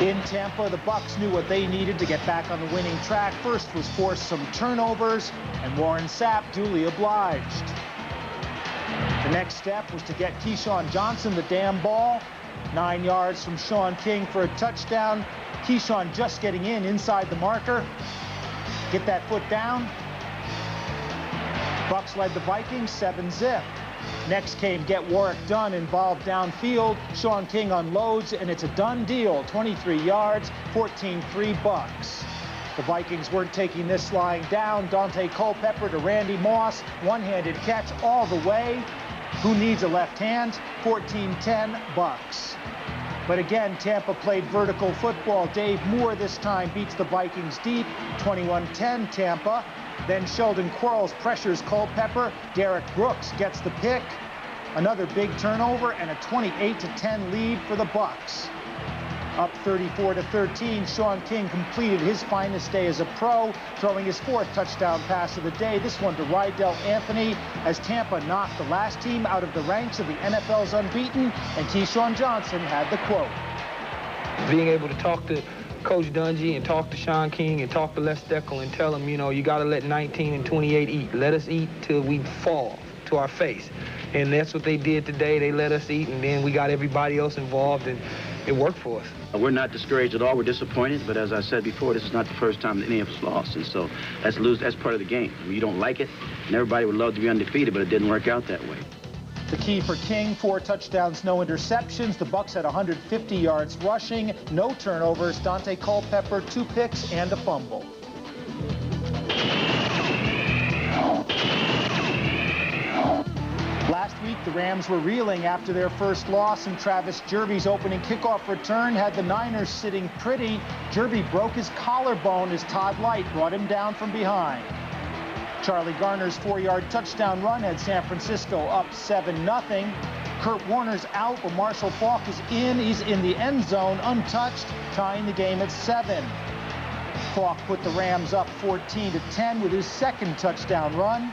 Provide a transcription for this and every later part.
In Tampa, the Bucs knew what they needed to get back on the winning track. First was force some turnovers, and Warren Sapp duly obliged. The next step was to get Keyshawn Johnson the damn ball. 9 yards from Sean King for a touchdown. Keyshawn just getting inside the marker. Get that foot down. Bucs led the Vikings 7-zip. Next came Get Warrick Dunn, involved downfield. Sean King unloads, and it's a done deal. 23 yards, 14-3 Bucs. The Vikings weren't taking this lying down. Dante Culpepper to Randy Moss. One-handed catch all the way. Who needs a left hand? 14-10 Bucs. But again, Tampa played vertical football. Dave Moore this time beats the Vikings deep. 21-10 Tampa. Then Sheldon Quarles pressures Culpepper. Derek Brooks gets the pick. Another big turnover and a 28-10 lead for the Bucs. Up 34-13, Sean King completed his finest day as a pro, throwing his 4th touchdown pass of the day. This one to Rydell Anthony, as Tampa knocked the last team out of the ranks of the NFL's unbeaten, and Keyshawn Johnson had the quote. Being able to talk to Coach Dungy and talk to Sean King and talk to Les Steckel and tell them, you know, you got to let 19 and 28 eat. Let us eat till we fall to our face. And that's what they did today. They let us eat, and then we got everybody else involved, and it worked for us. We're not discouraged at all. We're disappointed, but as I said before, this is not the first time that any of us lost, and so that's part of the game. I mean, you don't like it, and everybody would love to be undefeated, but it didn't work out that way. The key for King, 4 touchdowns, no interceptions. The Bucs had 150 yards rushing, no turnovers. Dante Culpepper, 2 picks and a fumble. Last week, the Rams were reeling after their first loss, and Travis Jerby's opening kickoff return had the Niners sitting pretty. Jerby broke his collarbone as Todd Light brought him down from behind. Charlie Garner's 4-yard touchdown run had San Francisco up 7-0. Kurt Warner's out, but Marshall Faulk is in. He's in the end zone, untouched, tying the game at 7. Faulk put the Rams up 14-10 with his 2nd touchdown run.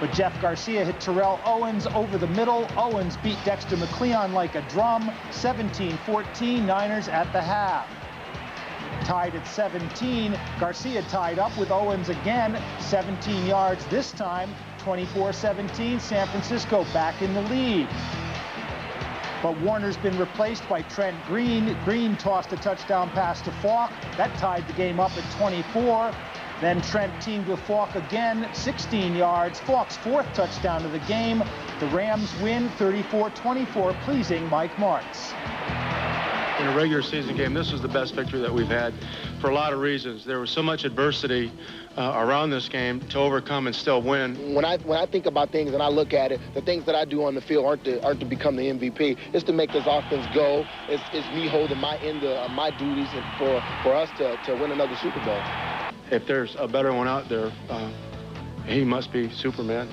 But Jeff Garcia hit Terrell Owens over the middle. Owens beat Dexter McCleon like a drum. 17-14, Niners at the half. Tied at 17, Garcia tied up with Owens again. 17 yards this time. 24-17, San Francisco back in the lead. But Warner's been replaced by Trent Green. Green tossed a touchdown pass to Faulk. That tied the game up at 24. Then Trent teamed with Faulk again, 16 yards. Faulk's 4th touchdown of the game. The Rams win 34-24, pleasing Mike Martz. In a regular season game, this was the best victory that we've had for a lot of reasons. There was so much adversity around this game to overcome and still win. When I think about things and I look at it, the things that I do on the field aren't to become the MVP. It's to make this offense go. It's me holding my end of my duties and for us to win another Super Bowl. If there's a better one out there, he must be Superman.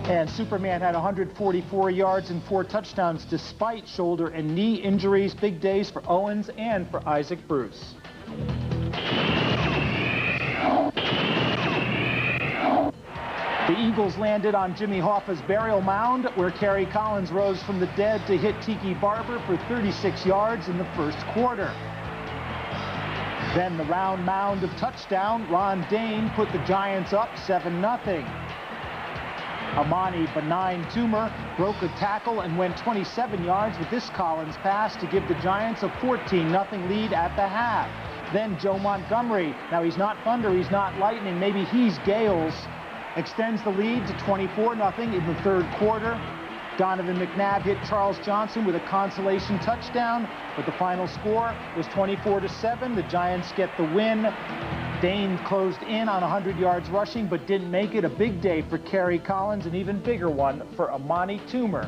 And Superman had 144 yards and 4 touchdowns despite shoulder and knee injuries. Big days for Owens and for Isaac Bruce. The Eagles landed on Jimmy Hoffa's burial mound, where Kerry Collins rose from the dead to hit Tiki Barber for 36 yards in the first quarter. Then the round mound of touchdown, Ron Dane put the Giants up 7-0. Amani Benign Toomer broke a tackle and went 27 yards with this Collins pass to give the Giants a 14-0 lead at the half. Then Joe Montgomery, now he's not Thunder, he's not Lightning, maybe he's Gales, extends the lead to 24-0 in the 3rd quarter. Donovan McNabb hit Charles Johnson with a consolation touchdown, but the final score was 24-7. The Giants get the win. Dane closed in on 100 yards rushing, but didn't make it. A big day for Kerry Collins, an even bigger one for Amani Toomer.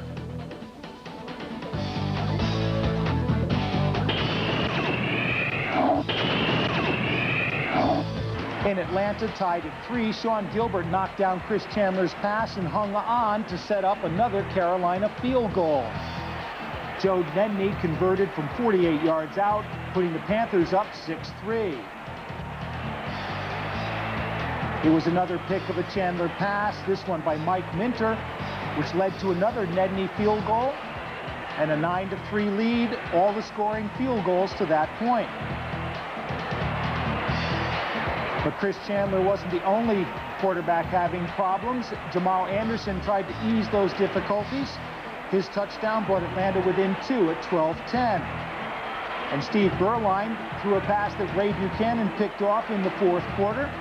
In Atlanta, tied at 3, Sean Gilbert knocked down Chris Chandler's pass and hung on to set up another Carolina field goal. Joe Nedney converted from 48 yards out, putting the Panthers up 6-3. It was another pick of a Chandler pass, this one by Mike Minter, which led to another Nedney field goal. and a 9-3 lead, all the scoring field goals to that point. But Chris Chandler wasn't the only quarterback having problems. Jamal Anderson tried to ease those difficulties. His touchdown brought Atlanta within 2 at 12-10. And Steve Berline threw a pass that Ray Buchanan picked off in the fourth quarter.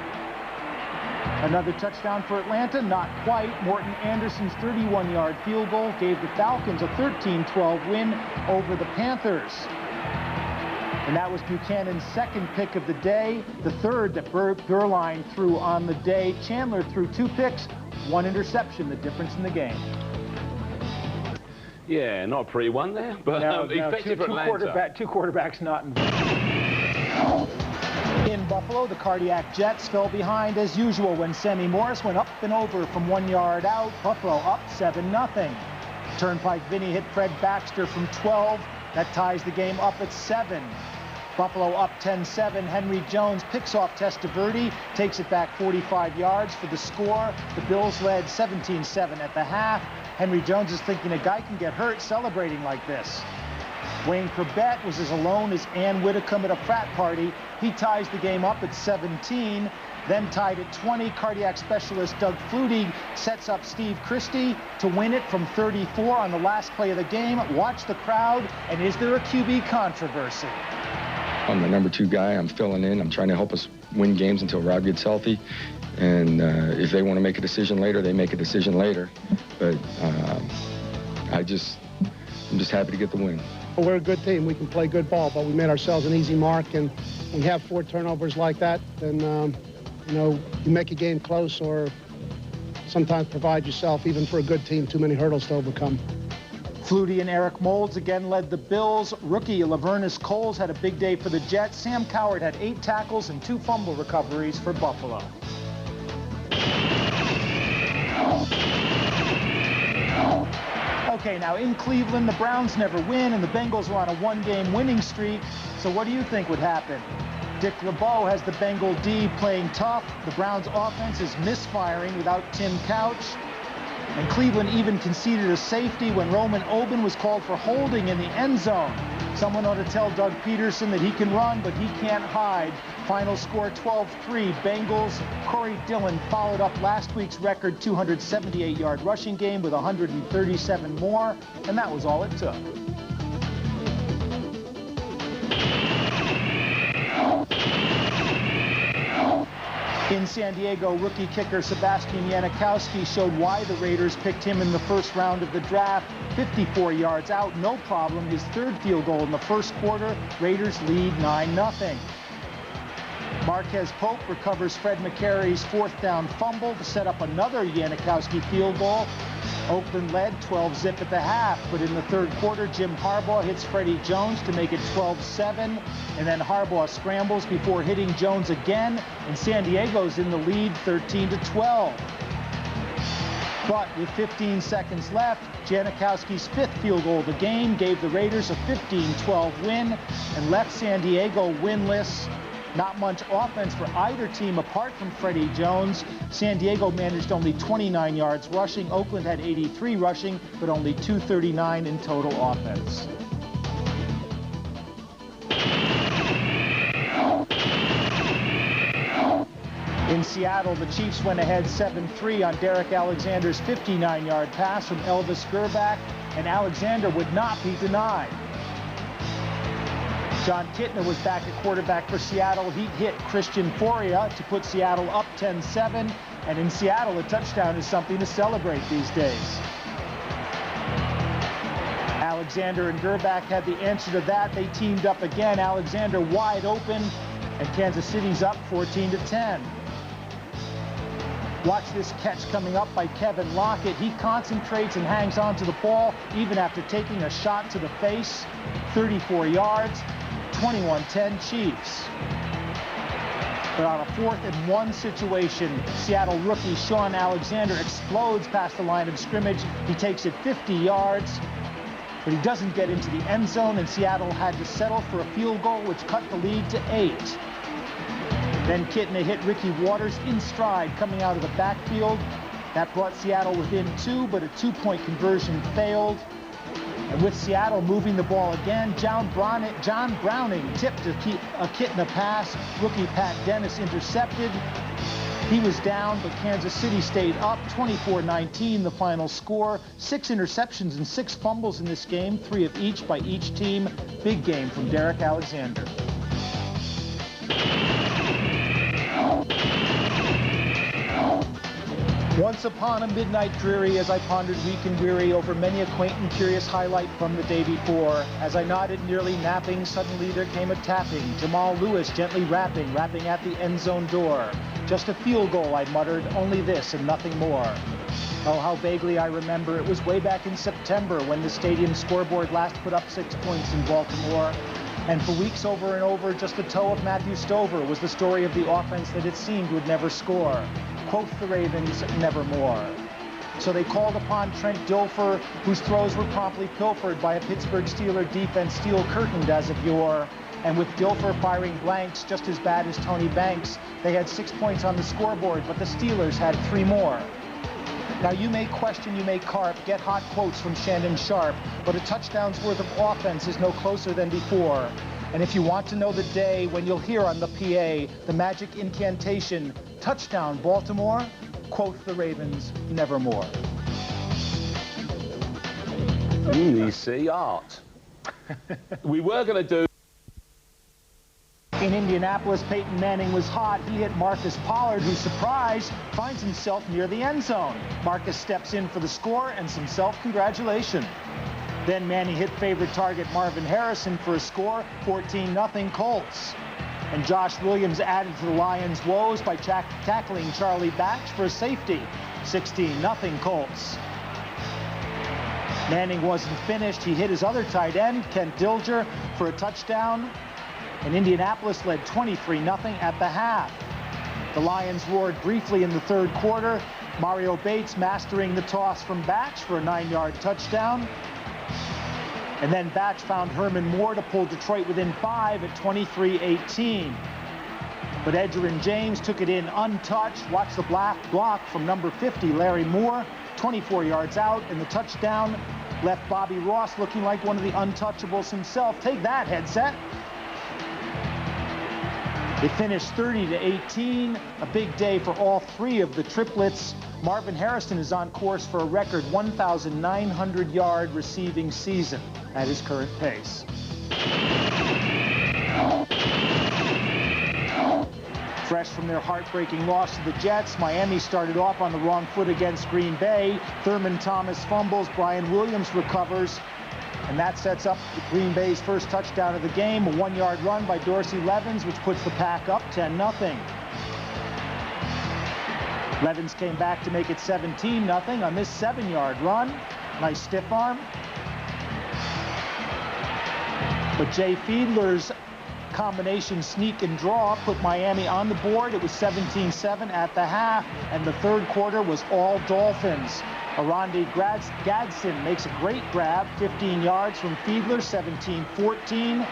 Another touchdown for Atlanta, not quite. Morton Anderson's 31-yard field goal gave the Falcons a 13-12 win over the Panthers. And that was Buchanan's second pick of the day, the third that Berline threw on the day. Chandler threw 2 picks, 1 interception, the difference in the game. Yeah, not a pretty one there, but effective for Atlanta. Two quarterbacks not involved. In Buffalo, the Cardiac Jets fell behind as usual when Sammy Morris went up and over from 1 yard out. Buffalo up 7-0. Turnpike Vinny hit Fred Baxter from 12. That ties the game up at 7. Buffalo up 10-7. Henry Jones picks off Testaverde, takes it back 45 yards for the score. The Bills led 17-7 at the half. Henry Jones is thinking a guy can get hurt celebrating like this. Wayne Corbett was as alone as Ann Whitcomb at a frat party. He ties the game up at 17. Then tied at 20, cardiac specialist Doug Flutie sets up Steve Christie to win it from 34 on the last play of the game. Watch the crowd, and is there a QB controversy? I'm the number 2 guy. I'm filling in. I'm trying to help us win games until Rob gets healthy. And if they want to make a decision later, they make a decision later. But I'm just happy to get the win. Well, we're a good team. We can play good ball, but we made ourselves an easy mark. And when we have 4 turnovers like that, then, you know, you make a game close or sometimes provide yourself, even for a good team, too many hurdles to overcome. Flutie and Eric Moulds again led the Bills. Rookie Lavernus Coles had a big day for the Jets. Sam Coward had 8 tackles and 2 fumble recoveries for Buffalo. Okay, now in Cleveland, the Browns never win, and the Bengals are on a 1-game winning streak. So what do you think would happen? Dick LeBeau has the Bengal D playing tough. The Browns' offense is misfiring without Tim Couch. And Cleveland even conceded a safety when Roman Oben was called for holding in the end zone. Someone ought to tell Doug Peterson that he can run, but he can't hide. Final score 12-3, Bengals. Corey Dillon followed up last week's record 278-yard rushing game with 137 more, and that was all it took. In San Diego, rookie kicker Sebastian Janikowski showed why the Raiders picked him in the first round of the draft. 54 yards out, no problem. His 3rd field goal in the first quarter. Raiders lead 9-0. Marquez Pope recovers Fred McCary's 4th down fumble to set up another Janikowski field goal. Oakland led 12-zip at the half, but in the 3rd quarter, Jim Harbaugh hits Freddie Jones to make it 12-7, and then Harbaugh scrambles before hitting Jones again, and San Diego's in the lead 13-12. But with 15 seconds left, Janikowski's 5th field goal of the game gave the Raiders a 15-12 win and left San Diego winless. Not much offense for either team apart from Freddie Jones. San Diego managed only 29 yards rushing. Oakland had 83 rushing, but only 239 in total offense. In Seattle, the Chiefs went ahead 7-3 on Derek Alexander's 59-yard pass from Elvis Gerback, and Alexander would not be denied. John Kitna was back at quarterback for Seattle. He hit Christian Foria to put Seattle up 10-7. And in Seattle, a touchdown is something to celebrate these days. Alexander and Gerback had the answer to that. They teamed up again. Alexander wide open, and Kansas City's up 14-10. Watch this catch coming up by Kevin Lockett. He concentrates and hangs on to the ball even after taking a shot to the face. 34 yards. 21-10 Chiefs. But on a 4th and 1 situation, Seattle rookie Sean Alexander explodes past the line of scrimmage. He takes it 50 yards, but he doesn't get into the end zone, and Seattle had to settle for a field goal, which cut the lead to 8. Then Kitna hit Ricky Waters in stride coming out of the backfield. That brought Seattle within 2, but a 2-point conversion failed. And with Seattle moving the ball again, John Browning tipped a kit in a pass. Rookie Pat Dennis intercepted. He was down, but Kansas City stayed up. 24-19, the final score. 6 interceptions and 6 fumbles in this game, 3 of each by each team. Big game from Derek Alexander. Once upon a midnight dreary, as I pondered weak and weary over many a quaint and curious highlight from the day before. As I nodded, nearly napping, suddenly there came a tapping. Jamal Lewis gently rapping at the end zone door. Just a field goal, I muttered, only this and nothing more. Oh, how vaguely I remember. It was way back in September when the stadium scoreboard last put up 6 points in Baltimore. And for weeks over and over, just the toe of Matthew Stover was the story of the offense that it seemed would never score. Quoth the Ravens, nevermore. So they called upon Trent Dilfer, whose throws were promptly pilfered by a Pittsburgh Steeler defense steel-curtained as of yore. And with Dilfer firing blanks just as bad as Tony Banks, they had 6 points on the scoreboard, but the Steelers had 3 more. Now you may question, you may carp, get hot quotes from Shannon Sharp, but a touchdown's worth of offense is no closer than before. And if you want to know the day when you'll hear on the PA the magic incantation, touchdown Baltimore, quoth the Ravens, nevermore. You see, art. We were going to do... In Indianapolis, Peyton Manning was hot. He hit Marcus Pollard, who, surprised, finds himself near the end zone. Marcus steps in for the score and some self-congratulation. Then Manning hit favorite target Marvin Harrison for a score, 14-0 Colts. And Josh Williams added to the Lions' woes by tackling Charlie Batch for a safety, 16-0 Colts. Manning wasn't finished. He hit his other tight end, Trent Dilfer, for a touchdown. And Indianapolis led 23-0 at the half. The Lions roared briefly in the third quarter. Mario Bates mastering the toss from Batch for a 9-yard touchdown. And then Batch found Herman Moore to pull Detroit within 5 at 23-18. But Edgerrin James took it in untouched. Watch the block from number 50, Larry Moore, 24 yards out, and the touchdown left Bobby Ross looking like one of the untouchables himself. Take that, headset. It finished 30-18, a big day for all 3 of the triplets. Marvin Harrison is on course for a record 1,900-yard receiving season at his current pace. Fresh from their heartbreaking loss to the Jets, Miami started off on the wrong foot against Green Bay. Thurman Thomas fumbles, Brian Williams recovers, and that sets up Green Bay's first touchdown of the game, a 1-yard run by Dorsey Levens, which puts the Pack up 10-0. Levens came back to make it 17-0 on this 7-yard run. Nice stiff arm. But Jay Fiedler's combination sneak and draw put Miami on the board. It was 17-7 at the half, and the third quarter was all Dolphins. Arandi Gadsden makes a great grab, 15 yards from Fiedler, 17-14.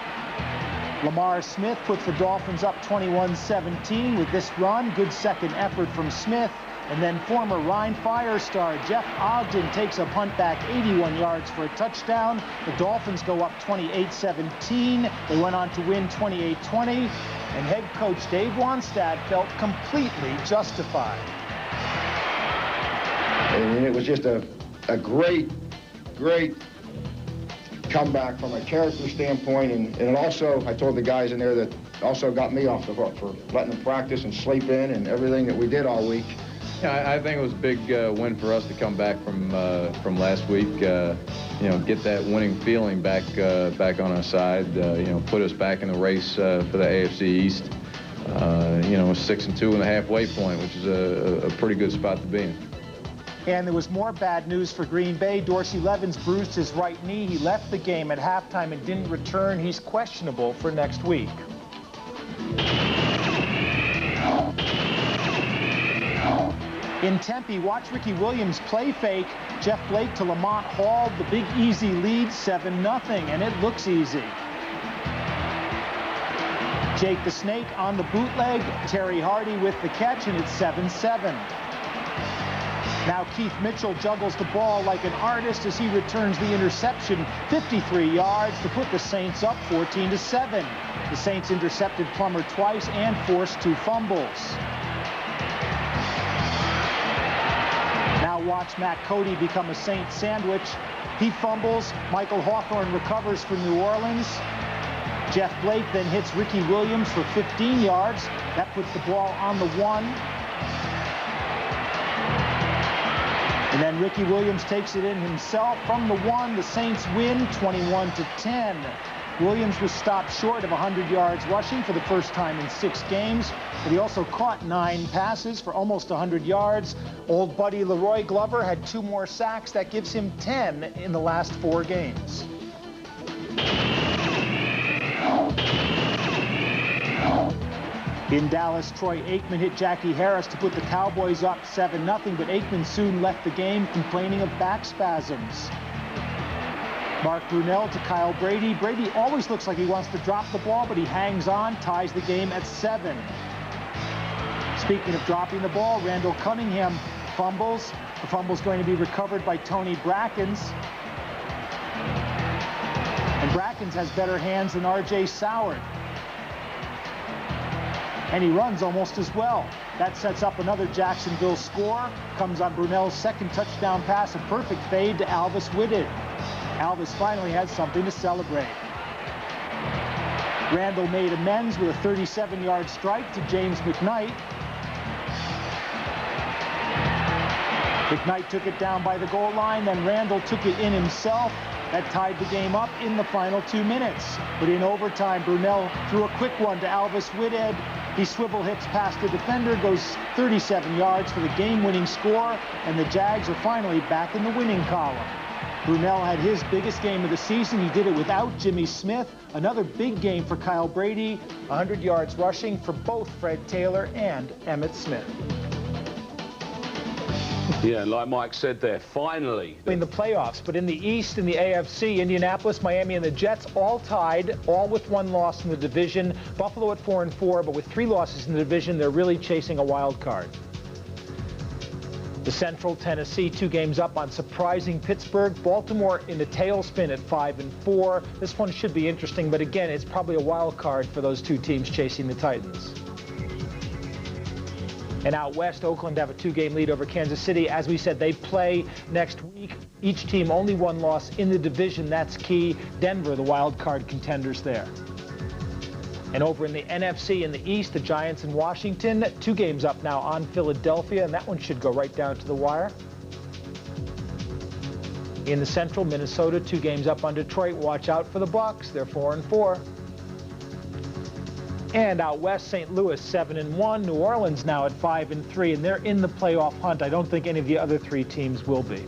Lamar Smith puts the Dolphins up 21-17 with this run. Good second effort from Smith. And then former Rhine Fire star Jeff Ogden takes a punt back 81 yards for a touchdown. The Dolphins go up 28-17. They went on to win 28-20. And head coach Dave Wannstedt felt completely justified. And it was just a great comeback from a character standpoint, and it also, I told the guys in there that also got me off the hook for letting them practice and sleep in and everything that we did all week. Yeah, I think it was a big win for us to come back from last week. You know, get that winning feeling back on our side. You know, put us back in the race for the AFC East. You know, 6-2 in the halfway point, which is a pretty good spot to be in. And there was more bad news for Green Bay. Dorsey Levens bruised his right knee. He left the game at halftime and didn't return. He's questionable for next week. In Tempe, watch Ricky Williams play fake. Jeff Blake to Lamont Hall. The big easy lead, 7-0, and it looks easy. Jake the Snake on the bootleg. Terry Hardy with the catch, and it's 7-7. Now Keith Mitchell juggles the ball like an artist as he returns the interception 53 yards to put the Saints up 14-7. The Saints intercepted Plummer twice and forced 2 fumbles. Now watch Matt Cody become a Saint sandwich. He fumbles. Michael Hawthorne recovers for New Orleans. Jeff Blake then hits Ricky Williams for 15 yards. That puts the ball on the 1. And then Ricky Williams takes it in himself from the 1. The Saints win 21-10. Williams was stopped short of 100 yards rushing for the first time in 6 games, but he also caught 9 passes for almost 100 yards. Old buddy Leroy Glover had 2 more sacks. That gives him 10 in the last 4 games. In Dallas, Troy Aikman hit Jackie Harris to put the Cowboys up 7-0, but Aikman soon left the game complaining of back spasms. Mark Brunell to Kyle Brady. Brady always looks like he wants to drop the ball, but he hangs on, ties the game at 7. Speaking of dropping the ball, Randall Cunningham fumbles. The fumble's going to be recovered by Tony Brackens. And Brackens has better hands than R.J. Soward. And he runs almost as well. That sets up another Jacksonville score. Comes on Brunell's second touchdown pass, a perfect fade to Alvis Whitted. Alvis finally has something to celebrate. Randall made amends with a 37-yard strike to James McKnight. McKnight took it down by the goal line, then Randall took it in himself. That tied the game up in the final 2 minutes. But in overtime, Brunell threw a quick one to Alvis Whitted. He swivel hips past the defender, goes 37 yards for the game-winning score, and the Jags are finally back in the winning column. Brunell had his biggest game of the season. He did it without Jimmy Smith. Another big game for Kyle Brady, 100 yards rushing for both Fred Taylor and Emmitt Smith. Yeah, like Mike said there, finally. In the playoffs, but in the East, in the AFC, Indianapolis, Miami, and the Jets all tied, all with 1 loss in the division. Buffalo at 4-4, but with 3 losses in the division, they're really chasing a wild card. The Central, Tennessee, 2 games up on surprising Pittsburgh. Baltimore in the tailspin at 5-4. This one should be interesting, but again, it's probably a wild card for those 2 teams chasing the Titans. And out west, Oakland have a 2-game lead over Kansas City. As we said, they play next week. Each team only 1 loss in the division. That's key. Denver, the wild card contenders there. And over in the NFC in the East, the Giants in Washington, 2 games up now on Philadelphia, and that one should go right down to the wire. In the Central, Minnesota, 2 games up on Detroit. Watch out for the Bucs. They're 4-4. And out west, St. Louis 7-1. New Orleans now at 5-3, and they're in the playoff hunt. I don't think any of the other 3 teams will be.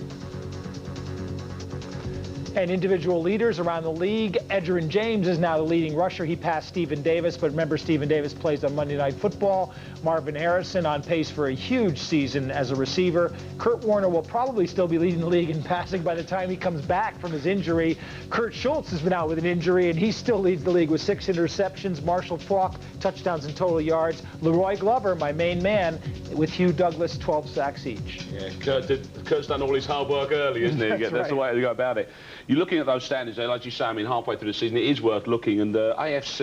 And individual leaders around the league, Edgerrin James is now the leading rusher. He passed Stephen Davis, but remember, Stephen Davis plays on Monday Night Football. Marvin Harrison on pace for a huge season as a receiver. Kurt Warner will probably still be leading the league in passing by the time he comes back from his injury. Kurt Schultz has been out with an injury, and he still leads the league with 6 interceptions. Marshall Faulk, touchdowns and total yards. Leroy Glover, my main man, with Hugh Douglas, 12 sacks each. Yeah, Kurt's done all his hard work early, isn't he? That's the way to go about it. You're looking at those standards there, like you say, I mean, halfway through the season, it is worth looking, and AFC